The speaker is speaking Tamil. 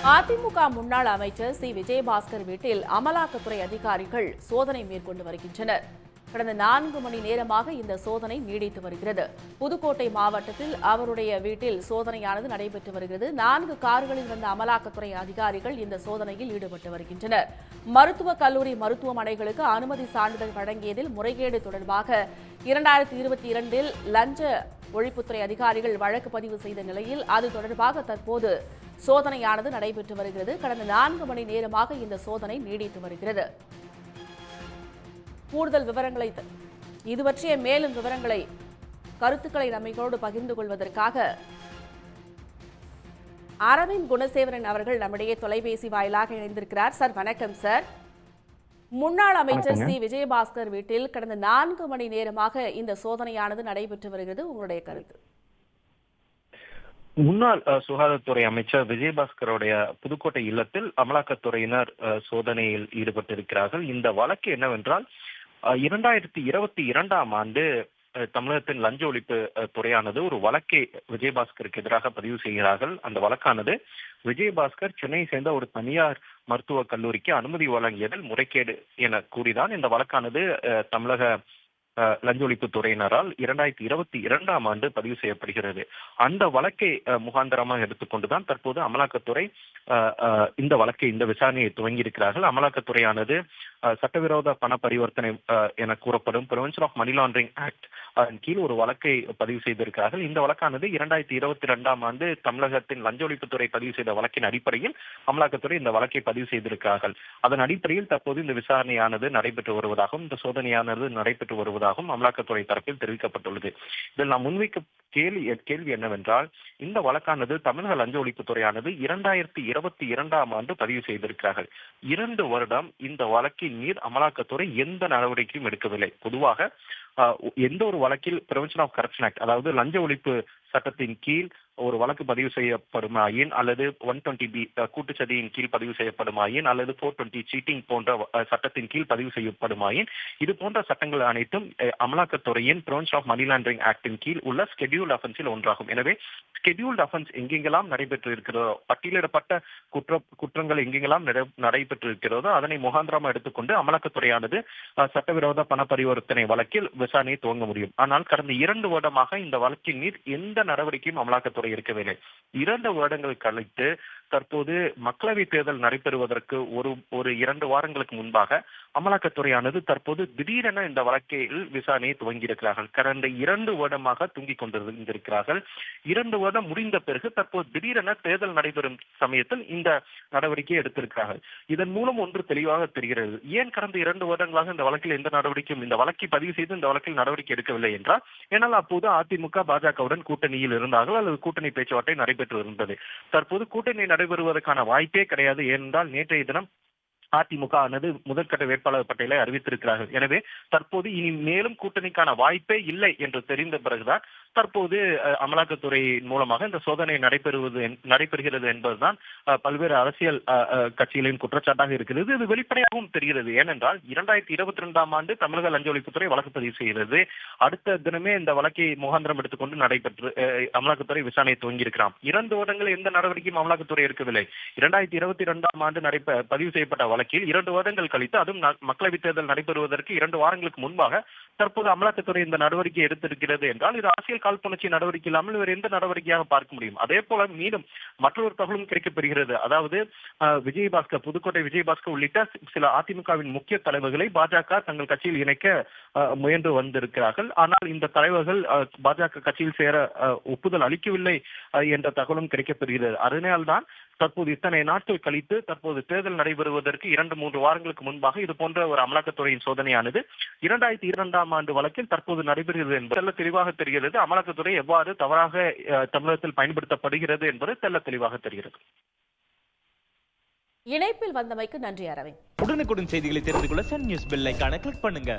அதிமுக முன்னாள் அமைச்சர் சி விஜயபாஸ்கர் வீட்டில் அமலாக்கத்துறை அதிகாரிகள் சோதனை மேற்கொண்டு வருகின்றனர். கடந்த 4 மணி நேரமாக இந்த சோதனை நீடித்து வருகிறது. புதுக்கோட்டை மாவட்டத்தில் அவருடைய வீட்டில் சோதனையானது நடைபெற்று வருகிறது. 4 கார்களில் வந்த அமலாக்கத்துறை அதிகாரிகள் இந்த சோதனையில் ஈடுபட்டு வருகின்றனர். மருத்துவக் கல்லூரி மருத்துவமனைகளுக்கு அனுமதி சான்றிதழ் வழங்கியதில் முறைகேடு தொடர்பாக 2022இல் லஞ்ச ஒழிப்புத்துறை அதிகாரிகள் வழக்கு பதிவு செய்த நிலையில் அது தொடர்பாக தற்போது சோதனையானது நடைபெற்று வருகிறது. கடந்த 4 மணி நேரமாக இந்த சோதனை நீடித்து வருகிறது. கூடுதல் விவரங்களை இது பற்றிய மேலும் விவரங்களை கருத்துக்களை நம்மோடு பகிர்ந்து கொள்வதற்காக அரவிந்த் குணசேகரன் அவர்கள் நம்மிடையே தொலைபேசி வாயிலாக இணைந்திருக்கிறார். சார் வணக்கம் சார். முன்னாள் அமைச்சர் சி விஜயபாஸ்கர் வீட்டில் கடந்த 4 மணி நேரமாக இந்த சோதனையானது நடைபெற்று வருகிறது. உங்களுடைய கருத்து? முன்னாள் சுகாதாரத்துறை அமைச்சர் விஜயபாஸ்கருடைய புதுக்கோட்டை இல்லத்தில் அமலாக்கத்துறையினர் சோதனையில் ஈடுபட்டிருக்கிறார்கள். இந்த வழக்கு என்னவென்றால் 2022ஆம் ஆண்டு தமிழகத்தின் லஞ்ச ஒழிப்பு துறையானது ஒரு வழக்கை விஜயபாஸ்கருக்கு எதிராக பதிவு செய்கிறார்கள். அந்த வழக்கானது விஜயபாஸ்கர் சென்னையை சேர்ந்த ஒரு தனியார் மருத்துவக் கல்லூரிக்கு அனுமதி வழங்கியதில் முறைகேடு என கூறிதான் இந்த வழக்கானது தமிழக லஞ்ச ஒழிப்பு துறையினரால் 2022ஆம் ஆண்டு பதிவு செய்யப்படுகிறது. அந்த வழக்கை முகாந்தரமாக எடுத்துக்கொண்டுதான் தற்போது அமலாக்கத்துறை இந்த விசாரணையை துவங்கியிருக்கிறார்கள். அமலாக்கத்துறையானது சட்டவிரோத பண பரிவர்த்தனை என கூறப்படும் prevention of money laundering act அதன் கீழ் ஒரு வழக்கை பதிவு செய்திருக்கிறார்கள். இந்த வழக்கானது 2022ஆம் ஆண்டு தமிழகத்தின் லஞ்ச ஒழிப்புத்துறை பதிவு செய்த வழக்கின் அடிப்படையில் அமலாக்கத்துறை இந்த வழக்கை பதிவு செய்திருக்கிறார்கள். அதன் அடிப்படையில் தற்போது இந்த விசாரணையானது நடைபெற்று வருவதாகவும் இந்த சோதனையானது நடைபெற்று வருவதாகவும் அமலாக்கத்துறை தரப்பில் தெரிவிக்கப்பட்டுள்ளது. இதில் நாம் முன்வைக்க கேள்வி என்னவென்றால், இந்த வழக்கானது தமிழக லஞ்ச ஒழிப்புத்துறையானது 2022ஆம் ஆண்டு பதிவு செய்திருக்கிறார்கள். 2 வருடம் இந்த வழக்கின் மீது அமலாக்கத்துறை எந்த நடவடிக்கையும் எடுக்கவில்லை. பொதுவாக எந்த ஒரு வழக்கில் பிரிவென்ஷன் ஆஃப் கரப்ஷன் ஆக்ட், அதாவது லஞ்ச ஒழிப்பு சட்டத்தின் கீழ் ஒரு வழக்கு பதிவு செய்யப்படுமாயின், அல்லது 120B கூட்டுச்சதியின் கீழ் பதிவு செய்யப்படுமாயின், அல்லது 420 சீட்டிங் போன்ற சட்டத்தின் கீழ் பதிவு செய்யப்படுமாயின், இது போன்ற சட்டங்கள் அனைத்தும் அமலாக்கத்துறையின் பிரிவென்ஷன் ஆஃப் மணி லாண்டரிங் ஆக்டின் கீழ் உள்ள ஸ்கெடியூல்ட் அஃபென்ஸில் ஒன்றாகும். எனவே ஸ்கெடியூல்ட் அஃபென்ஸ் எங்கெங்கெல்லாம் நடைபெற்று இருக்கிறதோ, பட்டியலிடப்பட்ட குற்றங்கள் எங்கெங்கெல்லாம் நடைபெற்று இருக்கிறதோ அதனை முகாந்திரமாக எடுத்துக்கொண்டு அமலாக்கத்துறையானது சட்டவிரோத பண பரிவர்த்தனை வழக்கில் விசாரணையை துவங்க முடியும். ஆனால் கடந்த 2 வருடமாக இந்த வழக்கின் மீது எந்த நடவடிக்கையும் அமலாக்கத்துறை இருக்கவில்லை. 2 வருடங்கள் கழித்து தற்போது மக்களவை தேர்தல் நடைபெறுவதற்கு ஒரு 2 வாரங்களுக்கு முன்பாக அமலாக்கத்துறையானது தற்போது திடீரென இந்த வழக்கில் விசாரணையை துவங்கியிருக்கிறார்கள். கடந்த 2 வருடமாக தூங்கிக் கொண்டிருந்திருக்கிறார்கள். 2 வருடம் முடிந்த பிறகு தற்போது திடீரென தேர்தல் நடைபெறும் சமயத்தில் இந்த நடவடிக்கையை எடுத்திருக்கிறார்கள். இதன் மூலம் ஒன்று தெளிவாக தெரிகிறது. ஏன் கடந்த 2 வருடங்களாக இந்த வழக்கில் எந்த நடவடிக்கையும், இந்த வழக்கை பதிவு செய்து இந்த வழக்கில் நடவடிக்கை எடுக்கவில்லை என்றால், ஏனால் அப்போது அதிமுக பாஜகவுடன் கூட்டணியில் இருந்தார்கள் அல்லது கூட்டணி பேச்சுவார்த்தை நடைபெற்று இருந்தது. தற்போது கூட்டணி நடைபெறுவதற்கான வாய்ப்பே கிடையாது. ஏனென்றால் நேற்றைய தினம் அதிமுக ஆனது முதற்கட்ட வேட்பாளர் பட்டியலை அறிவித்திருக்கிறார்கள். எனவே தற்போது இனி மேலும் கூட்டணிக்கான வாய்ப்பே இல்லை என்று தெரிந்த பிறகுதான் தற்போது அமலாக்கத்துறை மூலமாக இந்த சோதனை நடைபெறுகிறது என்பதுதான் பல்வேறு அரசியல் கட்சிகளின் குற்றச்சாட்டாக இருக்கிறது. இது வெளிப்படையாகவும் தெரிகிறது. ஏனென்றால் 2022ஆம் ஆண்டு தமிழக லஞ்ச ஒழிப்புத்துறை வழக்கு பதிவு செய்கிறது. அடுத்த தினமே இந்த வழக்கை முகாந்திரம் எடுத்துக்கொண்டு நடைபெற்று அமலாக்கத்துறை விசாரணை துவங்கியிருக்கிறார். 2 வருடங்கள் எந்த நடவடிக்கையும் அமலாக்கத்துறை எடுக்கவில்லை. 2022ஆம் ஆண்டு பதிவு செய்யப்பட்ட வழக்கில் 2 வருடங்கள் கழித்து, அதுவும் மக்களவைத் தேர்தல் நடைபெறுவதற்கு 2 வாரங்களுக்கு முன்பாக தற்போது அமலாக்கத்துறை இந்த நடவடிக்கை எடுத்திருக்கிறது என்றால் இது அரசியல் காழ்ப்புணர்ச்சி நடவடிக்கை இல்லாமல் வேறு எந்த நடவடிக்கையாக பார்க்க முடியும்? அதே போல மீண்டும் மற்றொரு தகவலும் கிடைக்கப்பெறுகிறது. அதாவது விஜயபாஸ்கர், புதுக்கோட்டை விஜயபாஸ்கர் உள்ளிட்ட சில அதிமுகவின் முக்கிய தலைவர்களை பாஜக தங்கள் கட்சியில் இணைக்க முயன்று வந்திருக்கிறார்கள். ஆனால் இந்த தலைவர்கள் பாஜக கட்சியில் சேர ஒப்புதல் அளிக்கவில்லை என்ற தகவலும் கிடைக்கப்பெறுகிறது. அதனால்தான் தற்போது இத்தனை நாட்கள் கழித்து தற்போது தேர்தல் நடைபெறுவதற்கு 2-3 வாரங்களுக்கு முன்பாக இது போன்ற ஒரு அமலாக்கத்துறையின் சோதனையானது 2022ஆம் ஆண்டு வழக்கில் தற்போது நடைபெறுகிறது என்பது தெளிவாக தெரிகிறது. அமலாக்கத்துறை எவ்வாறு தவறாக தமிழகத்தில் பயன்படுத்தப்படுகிறது என்பது தெளிவாக தெரிகிறது. இணைப்பில் வந்தமைக்கு நன்றி அரவிந்த். உடனுக்குடன் செய்திகளை தெரிந்து கொள்ள சன் நியூஸ் பெல் ஐகானை கிளிக் பண்ணுங்க.